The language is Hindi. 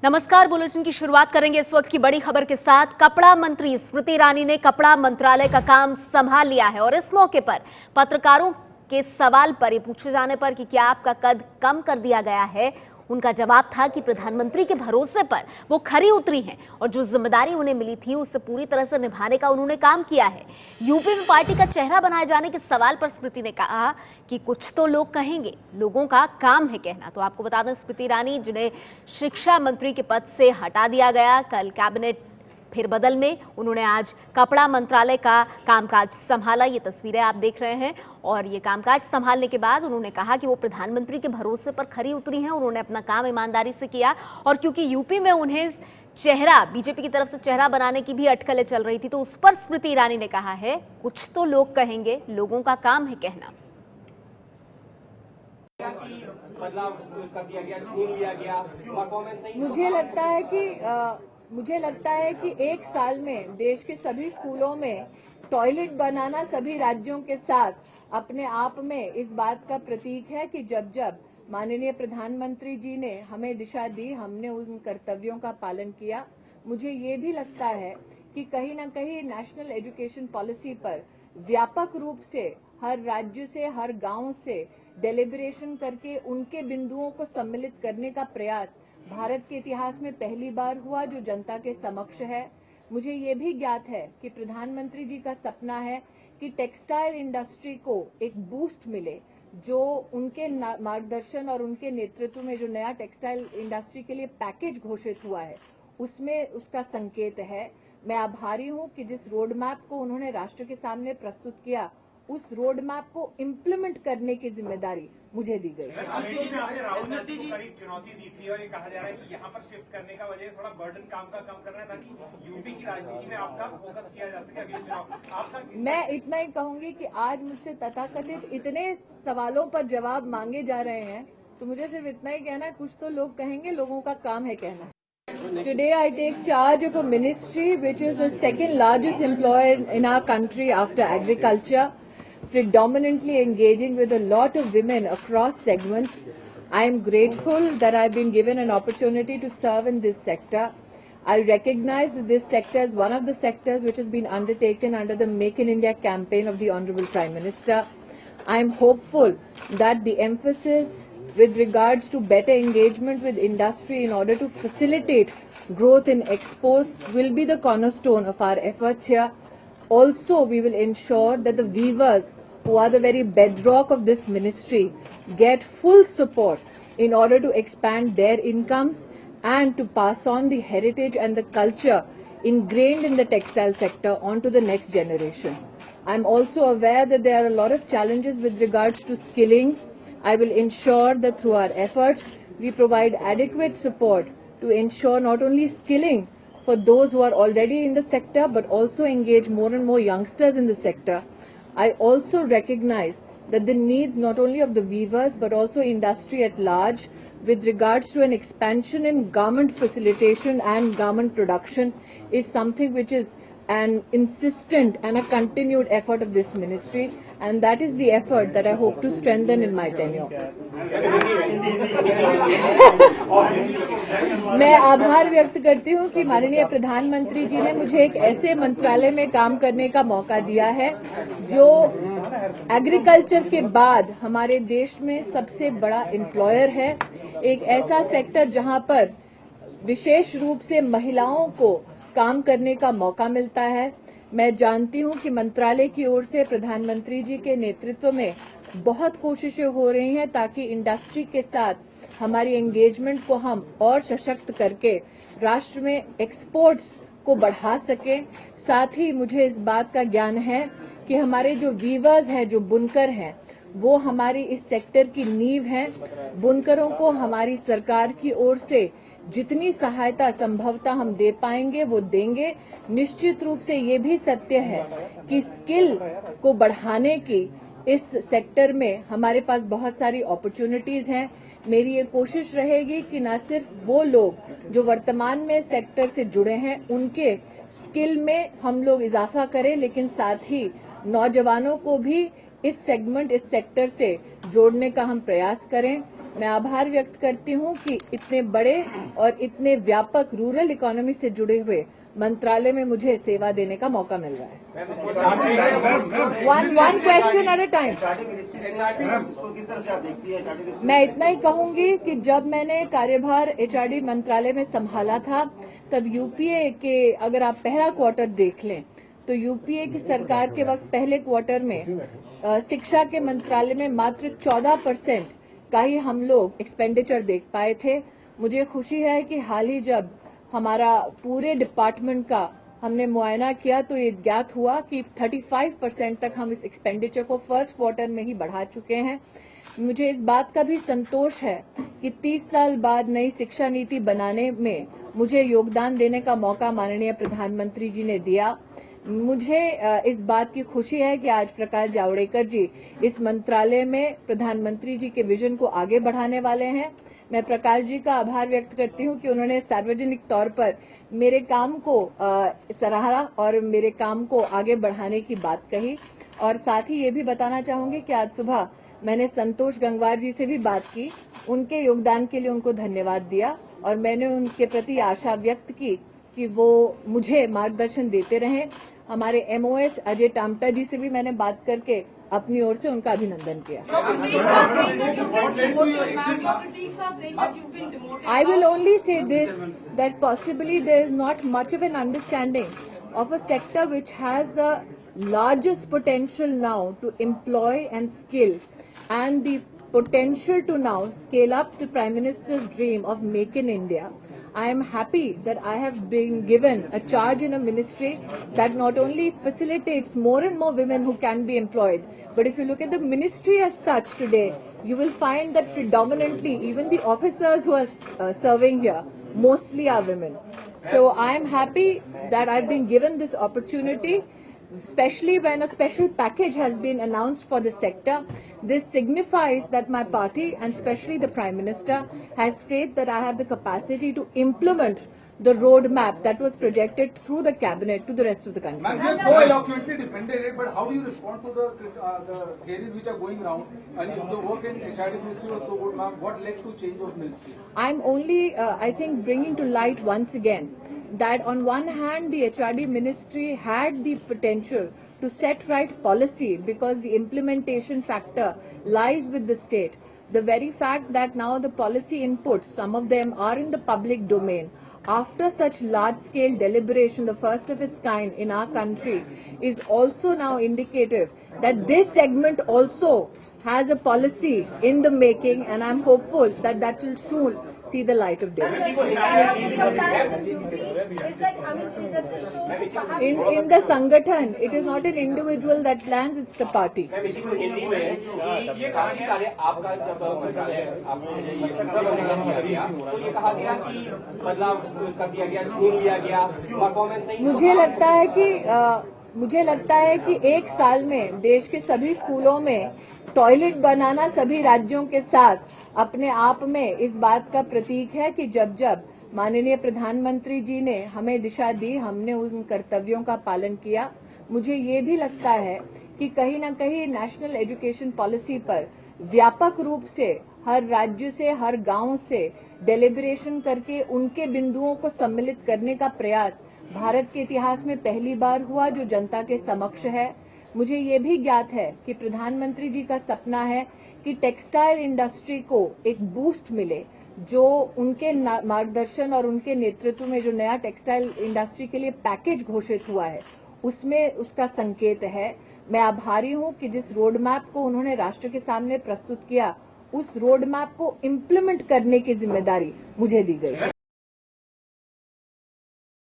नमस्कार। बुलेटिन की शुरुआत करेंगे इस वक्त की बड़ी खबर के साथ। कपड़ा मंत्री स्मृति ईरानी ने कपड़ा मंत्रालय का काम संभाल लिया है और इस मौके पर पत्रकारों के सवाल पर ये पूछे जाने पर कि क्या आपका कद कम कर दिया गया है, उनका जवाब था कि प्रधानमंत्री के भरोसे पर वो खरी उतरी हैं और जो जिम्मेदारी उन्हें मिली थी उसे पूरी तरह से निभाने का उन्होंने काम किया है। यूपी में पार्टी का चेहरा बनाए जाने के सवाल पर स्मृति ने कहा कि कुछ तो लोग कहेंगे, लोगों का काम है कहना। तो आपको बता दें, स्मृति ईरानी जिन्हें शिक्षा मंत्री के पद से हटा दिया गया, कल कैबिनेट फेरबदल में उन्होंने आज कपड़ा मंत्रालय का कामकाज संभाला। ये तस्वीरें आप देख रहे हैं और ये कामकाज संभालने के बाद उन्होंने कहा कि वो प्रधानमंत्री के भरोसे पर खरी उतरी हैं। उन्होंने अपना काम ईमानदारी से किया और क्योंकि यूपी में उन्हें चेहरा, बीजेपी की तरफ से चेहरा बनाने की भी अटकलें चल रही थी, तो उस पर स्मृति ईरानी ने कहा है कुछ तो लोग कहेंगे, लोगों का काम है कहना। मुझे लगता है कि एक साल में देश के सभी स्कूलों में टॉयलेट बनाना सभी राज्यों के साथ अपने आप में इस बात का प्रतीक है कि जब जब माननीय प्रधानमंत्री जी ने हमें दिशा दी, हमने उन कर्तव्यों का पालन किया। मुझे ये भी लगता है कि कहीं न कहीं नेशनल एजुकेशन पॉलिसी पर व्यापक रूप से हर राज्य से, हर गांव से डेलिब्रेशन करके उनके बिंदुओं को सम्मिलित करने का प्रयास भारत के इतिहास में पहली बार हुआ, जो जनता के समक्ष है। मुझे ये भी ज्ञात है कि प्रधानमंत्री जी का सपना है कि टेक्सटाइल इंडस्ट्री को एक बूस्ट मिले, जो उनके मार्गदर्शन और उनके नेतृत्व में जो नया टेक्सटाइल इंडस्ट्री के लिए पैकेज घोषित हुआ है उसमें उसका संकेत है। मैं आभारी हूं कि जिस रोड मैप को उन्होंने राष्ट्र के सामने प्रस्तुत किया, उस रोड मैप को इम्प्लीमेंट करने की जिम्मेदारी मुझे दी गई। राहुल गांधी को कड़ी चुनौती दी थी और ये कहा जा रहा है कि यहाँ पर शिफ्ट करने का वजह थोड़ा बर्डन काम का कम करना है ताकि यूपी की राजनीति में आपका फोकस किया जा सके अगले चुनाव। मैं इतना ही कहूंगी कि आज मुझसे तथाकथित इतने सवालों पर जवाब मांगे जा रहे हैं, तो मुझे सिर्फ इतना ही कहना है, कुछ तो लोग कहेंगे, लोगों का काम है कहना। Today I take charge of a ministry which is the second largest employer in our country after agriculture, predominantly engaging with a lot of women across segments. I am grateful that I've been given an opportunity to serve in this sector. I recognize that this sector is one of the sectors which has been undertaken under the Make in India campaign of the Honorable Prime Minister. I am hopeful that the emphasis with regards to better engagement with industry in order to facilitate growth in exports will be the cornerstone of our efforts here. Also, we will ensure that the weavers, who are the very bedrock of this ministry, get full support in order to expand their incomes and to pass on the heritage and the culture ingrained in the textile sector onto the next generation. I am also aware that there are a lot of challenges with regards to skilling. I will ensure that through our efforts, we provide adequate support to ensure not only skilling for those who are already in the sector, but also engage more and more youngsters in the sector. I also recognize that the needs not only of the weavers, but also industry at large with regards to an expansion in garment facilitation and garment production is something which is an insistent and a continued effort of this ministry, and that is the effort that I hope to strengthen in my tenure. मैं आभार व्यक्त करती हूँ कि माननीय प्रधानमंत्री जी ने मुझे एक ऐसे मंत्रालय में काम करने का मौका दिया है जो एग्रीकल्चर के बाद हमारे देश में सबसे बड़ा एम्प्लॉयर है। एक ऐसा सेक्टर जहाँ पर विशेष रूप से महिलाओं को काम करने का मौका मिलता है। मैं जानती हूं कि मंत्रालय की ओर से प्रधानमंत्री जी के नेतृत्व में बहुत कोशिशें हो रही हैं ताकि इंडस्ट्री के साथ हमारी एंगेजमेंट को हम और सशक्त करके राष्ट्र में एक्सपोर्ट्स को बढ़ा सकें। साथ ही मुझे इस बात का ज्ञान है कि हमारे जो वीवर्स हैं, जो बुनकर हैं, वो हमारी इस सेक्टर की नींव हैं। बुनकरों को हमारी सरकार की ओर से जितनी सहायता संभवतः हम दे पाएंगे वो देंगे। निश्चित रूप से ये भी सत्य है कि स्किल को बढ़ाने की इस सेक्टर में हमारे पास बहुत सारी अपॉर्चुनिटीज हैं। मेरी ये कोशिश रहेगी कि न सिर्फ वो लोग जो वर्तमान में सेक्टर से जुड़े हैं उनके स्किल में हम लोग इजाफा करें, लेकिन साथ ही नौजवानों को भी इस सेगमेंट, इस सेक्टर से जोड़ने का हम प्रयास करें। मैं आभार व्यक्त करती हूं कि इतने बड़े और इतने व्यापक रूरल इकोनॉमी से जुड़े हुए मंत्रालय में मुझे सेवा देने का मौका मिल रहा है। One question at a time. मैं इतना ही कहूंगी कि जब मैंने कार्यभार एचआरडी मंत्रालय में संभाला था, तब यूपीए के अगर आप पहला क्वार्टर देख लें तो यूपीए की सरकार के वक्त पहले क्वार्टर में शिक्षा के मंत्रालय में मात्र 14% का ही हम लोग एक्सपेंडिचर देख पाए थे। मुझे खुशी है कि हाल ही जब हमारा पूरे डिपार्टमेंट का हमने मुआयना किया तो ये ज्ञात हुआ कि 35% तक हम इस एक्सपेंडिचर को फर्स्ट क्वार्टर में ही बढ़ा चुके हैं। मुझे इस बात का भी संतोष है कि 30 साल बाद नई शिक्षा नीति बनाने में मुझे योगदान देने का मौका माननीय प्रधानमंत्री जी ने दिया। मुझे इस बात की खुशी है कि आज प्रकाश जावड़ेकर जी इस मंत्रालय में प्रधानमंत्री जी के विजन को आगे बढ़ाने वाले हैं। मैं प्रकाश जी का आभार व्यक्त करती हूं कि उन्होंने सार्वजनिक तौर पर मेरे काम को सराहा और मेरे काम को आगे बढ़ाने की बात कही। और साथ ही ये भी बताना चाहूंगी कि आज सुबह मैंने संतोष गंगवार जी से भी बात की, उनके योगदान के लिए उनको धन्यवाद दिया और मैंने उनके प्रति आशा व्यक्त की कि वो मुझे मार्गदर्शन देते रहें। हमारे एमओएस अजय टामटा जी से भी मैंने बात करके अपनी ओर से उनका अभिनंदन किया। I will only say this, that possibly there is not much of an understanding of a sector which has the largest potential now to employ and skill, and the potential to now scale up the Prime Minister's dream of Make in India. I am happy that I have been given a charge in a ministry that not only facilitates more and more women who can be employed, but if you look at the ministry as such today, you will find that predominantly even the officers who are serving here mostly are women. So I am happy that I've been given this opportunity, especially when a special package has been announced for the sector. This signifies that my party, and especially the Prime Minister, has faith that I have the capacity to implement the roadmap that was projected through the cabinet to the rest of the country. Ma'am, you have so eloquently defended it, but how do you respond to the theories which are going around? And if the work in HRD ministry was so good, ma'am, what led to change of ministry? I'm only, I think, bringing to light once again that on one hand the HRD ministry had the potential to set right policy because the implementation factor lies with the state. The very fact that now the policy inputs, some of them are in the public domain, after such large-scale deliberation, the first of its kind in our country, is also now indicative that this segment also has a policy in the making, and I'm hopeful that that will soon see the light of day. In the Sangathan, it is not an individual that plans, it's the party. ये काफी सारे आपका जब मंत्रालय आपने ये सूत्र दिया तो ये कहा गया कि बदलाव कर दिया गया, छीन लिया गया, परफॉर्मेंस नहीं। मुझे लगता है कि एक साल में देश के सभी स्कूलों में टॉयलेट बनाना सभी राज्यों के साथ अपने आप में इस बात का प्रतीक है कि जब जब माननीय प्रधानमंत्री जी ने हमें दिशा दी, हमने उन कर्तव्यों का पालन किया। मुझे ये भी लगता है कि कहीं न कहीं नेशनल एजुकेशन पॉलिसी पर व्यापक रूप से हर राज्य से, हर गांव से डेलिब्रेशन करके उनके बिंदुओं को सम्मिलित करने का प्रयास भारत के इतिहास में पहली बार हुआ, जो जनता के समक्ष है। मुझे ये भी ज्ञात है कि प्रधानमंत्री जी का सपना है कि टेक्सटाइल इंडस्ट्री को एक बूस्ट मिले, जो उनके मार्गदर्शन और उनके नेतृत्व में जो नया टेक्सटाइल इंडस्ट्री के लिए पैकेज घोषित हुआ है उसमें उसका संकेत है। मैं आभारी हूं कि जिस रोड मैप को उन्होंने राष्ट्र के सामने प्रस्तुत किया, उस रोड मैप को इम्प्लीमेंट करने की जिम्मेदारी मुझे दी गई।